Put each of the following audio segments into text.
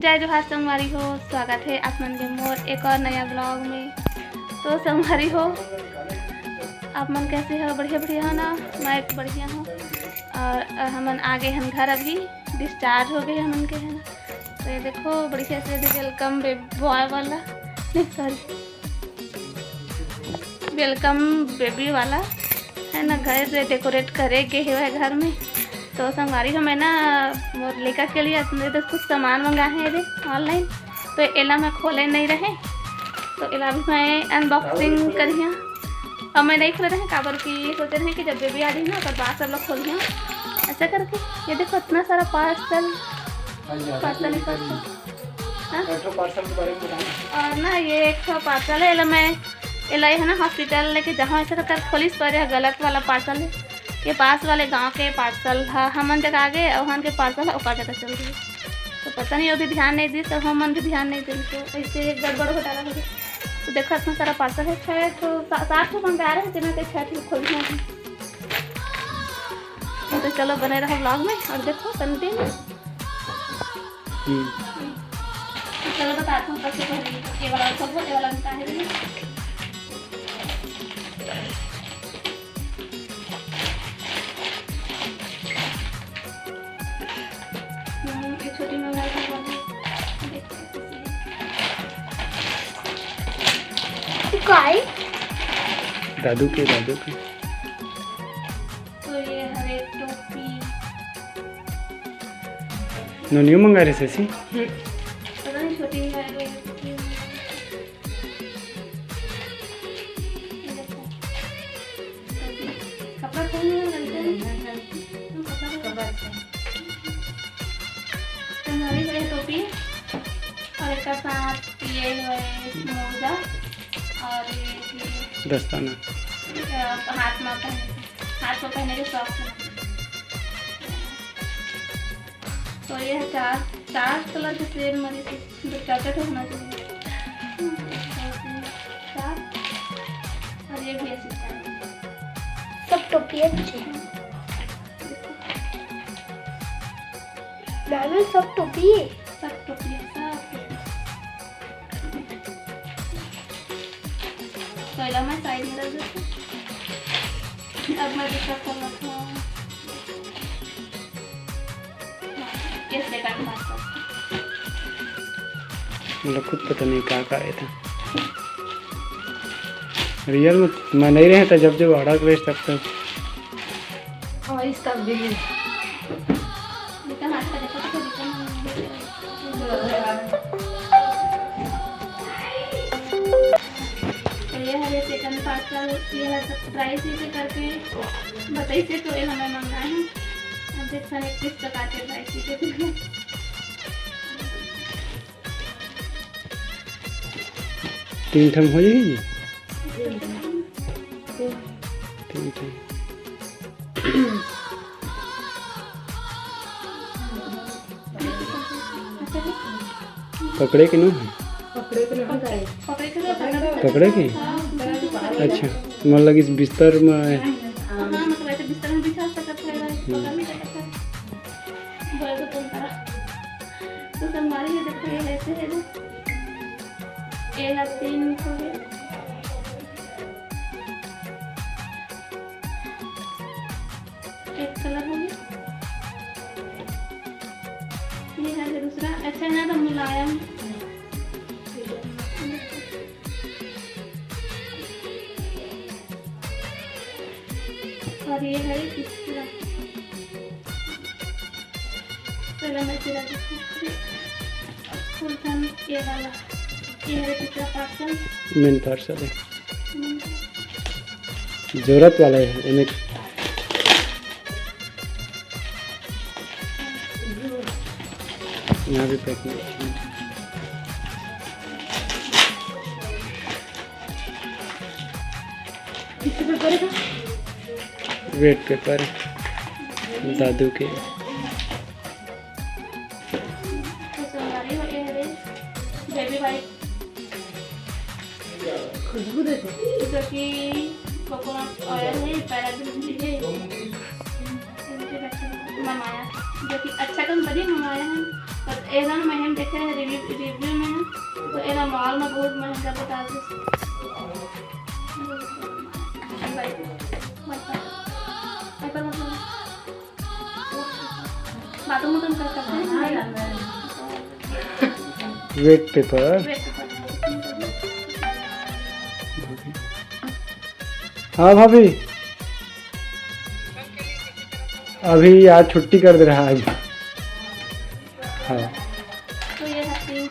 जय जोहार संगवारी हो, स्वागत है आप मन के मोर एक और नया ब्लॉग में। तो संगवारी हो, आप मन कैसे हो? बढ़िया बढ़िया हो ना? मैं बढ़िया हूँ। और हमन आगे हम घर अभी डिस्चार्ज हो गए हमन के है ना। तो ये देखो बढ़िया से वेलकम बॉय वाला नहीं सॉरी वेलकम बेबी वाला है ना, घर से डेकोरेट करे के हुए घर में। तो संगवारी हो, मैं ना मोर लेकर के लिए तो कुछ सामान मंगाए हैं ये ऑनलाइन। तो एला मैं खोले नहीं रहे, तो एला भी मैं अनबॉक्सिंग करी हूँ। और मैं नहीं खोले रहे काबर की सोचे रहे कि जब बेबी आ रही ना तो बाद सब लोग खोली हूँ ऐसा करके। ये देखो इतना सारा पार्सल और ना ये एक ठो पार्सल है। एला मैं एला है ना हॉस्पिटल लेके जहाँ ऐसा कर खोलिस पर गलत वाला पार्सल है। ये पास वाले गांव के पार्सल है, हमन जगह आगे और वहाँ के पार्सल है ऊपर जगह चल गई। तो पता नहीं वो भी ध्यान नहीं दी, तो हमन भी ध्यान नहीं दी, तो ऐसे एक गड़बड़ हो डाला मुझे। तो देखो इतना सारा पार्सल है, 7 ठो मंगा रहे हैं जिनमें से 6 ठो खोल हैं। तो चलो बने रहो ब्लॉग में और देखो कंटिन्यू। चलो बताती हूँ कैसे पहले ये वाला सब ये वाला का है। छोटी मंगा दादू के तो ये हरे टोपी न्यू मंगा रहे सी पता नहीं छोटी है ये देखो कपड़ा कौन तुम्हारी है टोपी और एक साथ ये है मोजा और ये दस्ताना हाथ में पहनने के शौक है। तो ये है चार कलर के सेम मरी से चार्ट होना चाहिए। चार और ये भी ऐसे सब टोपी अच्छे हैं। दादू सब टोपी है। सब टोपी तो इला मैं साइड में रख देती। अब मैं दूसरा खोल रखा हूँ। ये सेकंड पार्सल मतलब खुद पता नहीं क्या आया था रियल में। मैं नहीं रहे था जब ऑर्डर कर सकता और इसका भी लेकिन आज का देखो तो ये है सेकंड पार्सल। ये है प्राइस इसे करके बताइए तो ये हमें मंगाए हैं। अब देखते हैं किस प्रकार के प्राइस इसे तीन ठम हो जाएगी। ठीक है पकड़े कि नहीं पकड़े की अच्छा मन लगी बिस्तर में मतलब ऐसे बिस्तर में बिछा सकते हैं। तो संभाली ये देखो ये ऐसे है ना, ये है 3 को है। एक कलर हो गया, ये है दूसरा। अच्छा है ना तो मुलायम और ये है तीसरा। पहले मैं तेरा फुल थन ये वाला। ये है तीसरा पार्सल, मेन पार्सल है जरूरत वाला है इन्हें। यहाँ भी पैकिंग वेट पेपर दादू के। बेबी वाइट खुशबू देखो, जो कि कोकोनट ऑयल है, पैराबेन है, मंगाया जो कि अच्छा कंपनी मंगाया है। पर एना महंगा देखे हैं रिव्यू में ना, तो एना मॉल में बहुत महंगा बता दे। बाथरूम कर सकते हैं वेट पेपर। हाँ भाभी, अभी आज छुट्टी कर दे रहा है आज। हाँ तो ये तीन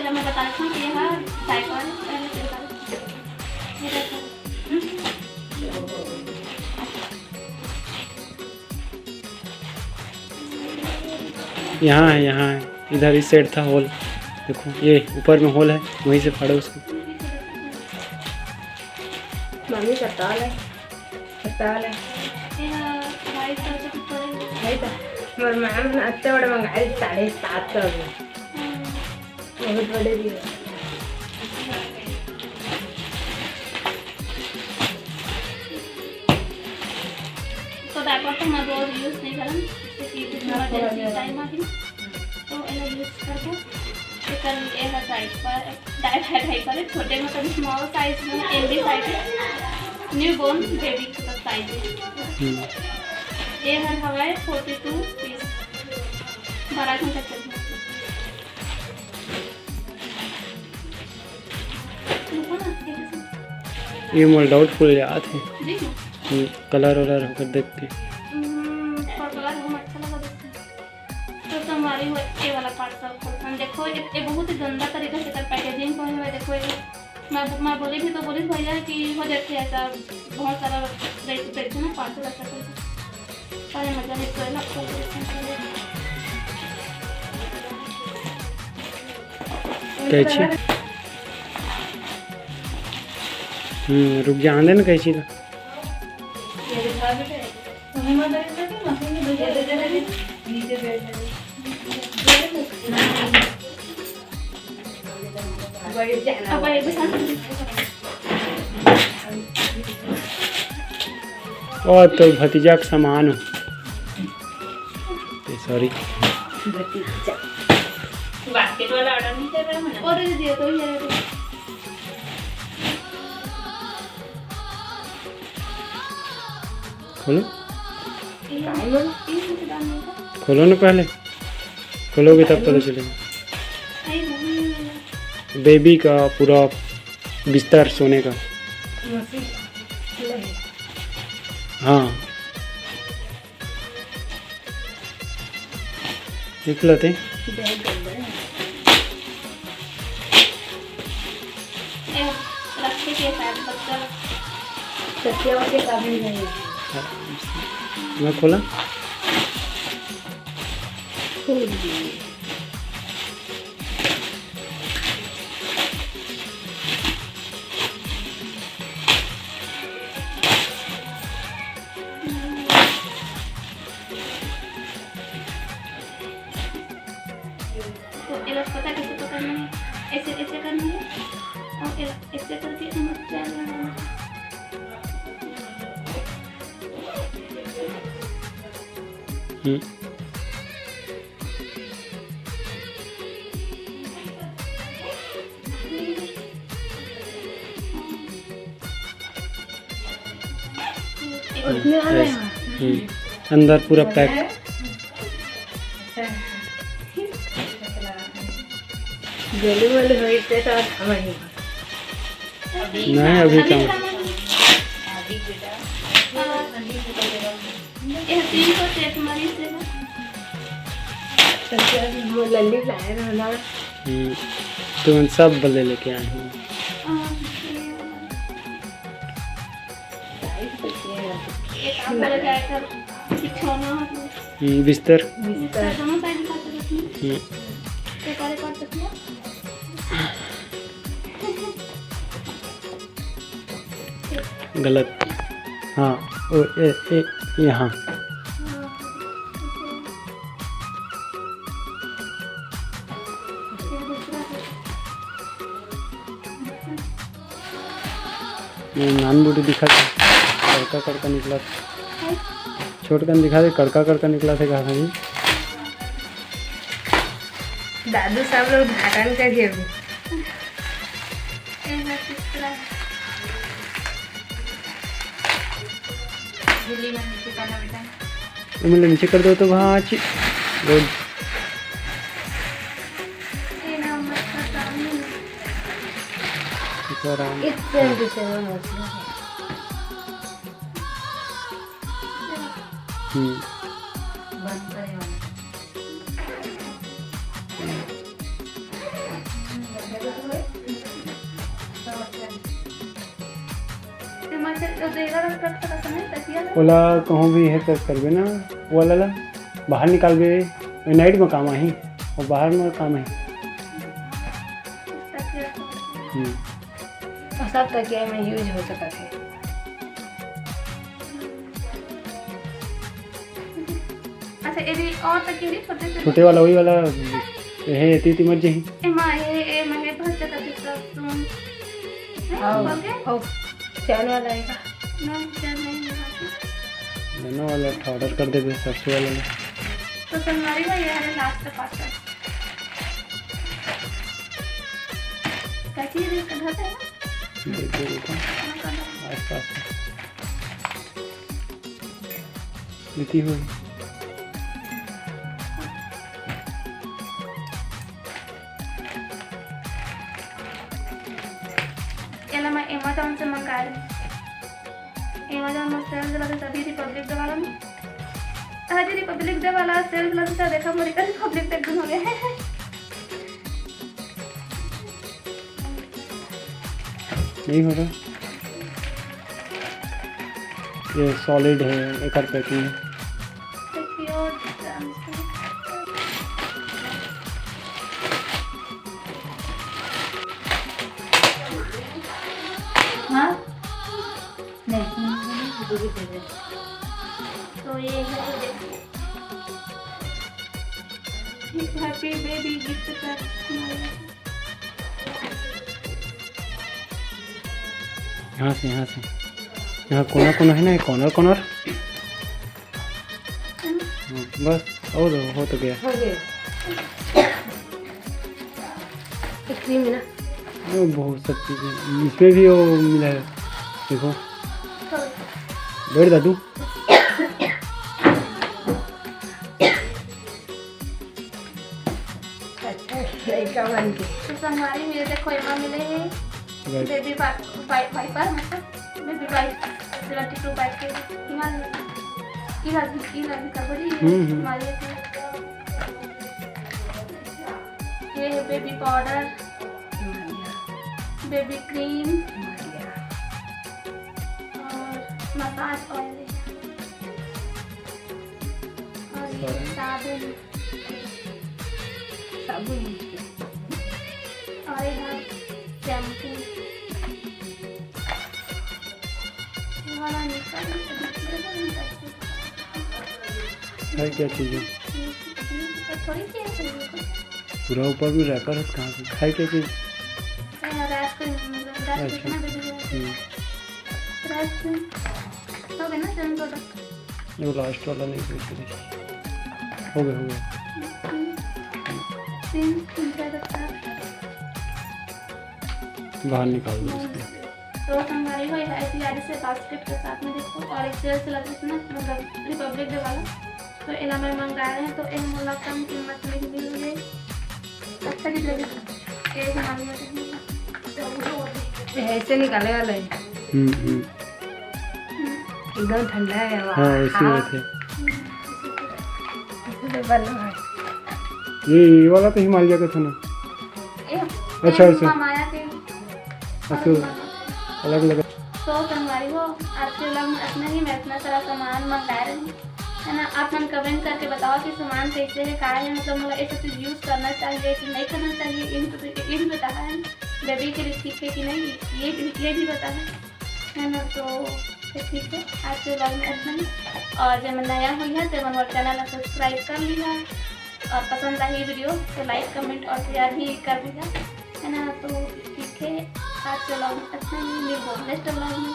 मैं बता रही हूँ कि यहाँ साइकिल यहाँ है, यहाँ है, इधर इस साइड था होल। देखो ये ऊपर में होल है, वहीं से फाड़ो उसको। मम्मी कताल है और मैम अत्ते बड़े मंगाए 750 बहुत बड़े भी है। तो डायपर तो मैं रोज यूज नहीं करूँ, जैसे टाइम आती तो इन्हें यूज करके चिकन ये साइज पर डायपर छोटे मतलब स्मॉल साइज में एलडी साइज है, न्यू बोर्न बेबी का साइज है। ये है हवाई 42 पीस 12 घंटे चलती है। ये मोल डाउटफुल याद है, जी कलर वलर होकर देख के। कलर हम अच्छा लगा देखते तो हमारी वो ये वाला पार्ट सब खोलते देखो, ये बहुत ही गंदा तरीके से कर पैकेजिंग को है। देखो ये मैं बोली थी तो बोली भैया कि हो जाते ऐसा बहुत सारा रेट ना पार्सल अच्छा करते सारे मजा नहीं कोई कैची। रुक जा, आने ना कैची का। और तो भतीजा का सामान हो, सॉरी बास्केट वाला ऑर्डर नहीं कर रहा मैं और दिए तो ये खोलो ये खोलो ना, पहले खोलोगे तब पता चलेगा। बेबी का पूरा बिस्तर सोने का। हाँ निकलते रखे के साथ बच्चा सत्या के काबिल नहीं मैं खोला। तो इलाज पता कैसे पकड़ना है, ऐसे ऐसे करना है और ऐसे करके अंदर पूरा पैक। जल्दी वाले होते तो हमारी नहीं अभी कम। ये 300 चेक मरीज से सत्या वो लल्ली लाए ना तुम सब बल्ले लेके आए हैं। एक आप बोले जाएगा बिछौना बिस्तर। दोनों साइड का एक और काट सकते हैं। गलत। हाँ ओ यहाँ नान बूटी दिखा था, कड़का कड़का निकला था। छोट कन दिखा दे, कड़का कड़का निकला था कहा जी। दादू साहब लोग उद्घाटन करिए अभी। मतलब नीचे कर दो तो वहाँ रोड ओला कहूँ भी है तो करबे ना, वो वाला बाहर निकाल बे, नाइट में काम आई और बाहर में काम है। और सब तकिया में यूज हो सकता है। अच्छा ये और तकिया छोटे से छोटे वाला वही वाला है, इतनी मत जही ए महे भर जगह के सब तुम आओ चैन वाला आएगा ना, चल नहीं लेना वाला ऑर्डर कर दे सबसे वाला में। तो संगवारी भाई यार लास्ट पास है कैसी रेट का घाटा है ना आसपास लेती हुई याला मैं अमेज़न से मंगा रही अमेज़न में सेल चला था तभी रिपब्लिक डे वाला में आज रिपब्लिक डे वाला सेल चला था देखा मेरे का रिपब्लिक डे गुम हो गया है। नहीं हो रहा, ये सॉलिड है, एक और पैकिंग है। हाँ तो ये है हैप्पी बेबी गिफ्ट का यहाँ से यहाँ कोना कोना है ना, कॉर्नर कॉर्नर बस हो तो गया। क्रीम है ना, वो बहुत सब चीज़ें इसमें भी वो मिला है, देखो बैठ दादू। लड़का बन के तो संगवारी मेरे देखो एमा मिले हैं बेबी वाइपर मतलब बेबी वाइप 72 पैक के इलाज कवरी हमारे ये है बेबी पाउडर, बेबी क्रीम और मसाज ऑयल और ये साबुन और ये शैम्पू वाला निकल है क्या चीज़ें थोड़ी सी पूरा ऊपर में रैपर है, कहाँ से खाए क्या चीज़। हो गया ना सेवन प्रोडक्ट, वो लास्ट वाला नहीं पूछ हो गया बाहर निकाल दो इसको। तो हमारी हुई है ऐसी से बास्केट के साथ में देखो और एक सेल चला था ना मतलब रिपब्लिक डे वाला, तो इला में मंगा रहे हैं तो इन मोला कम कीमत में ही मिल गई। अच्छा की लगी एक हमारी ऐसे निकाले वाला है, एकदम ठंडा है। हाँ ऐसे रहते बना ये वाला तो हिमालय का था ना। अच्छा अच्छा माया के अच्छा अलग अलग। तो संगवारी हो आज के व्लॉग में इतना ही। मैं इतना सारा सामान मंगा रही हूँ है ना, आप हम कमेंट करके बताओ कि सामान कैसे है, क्या है, मतलब मतलब ऐसा चीज़ यूज़ करना चाहिए कि नहीं करना चाहिए, ये भी बता है बेबी के लिए ठीक है कि नहीं, ये भी बता है ना। तो ठीक है आज के व्लॉग में इतना ही। और जब मैं नया हुई है तो हमारे चैनल को सब्सक्राइब कर लिया और पसंद आई वीडियो तो लाइक कमेंट और शेयर भी कर दिया है ना। तो ठीक है। आज का व्लॉग अच्छा नहीं मिल नेक्स्ट व्लॉग में।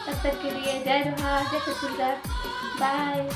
तब तक के लिए जय जोहार, जय छत्तीसगढ़, बाय।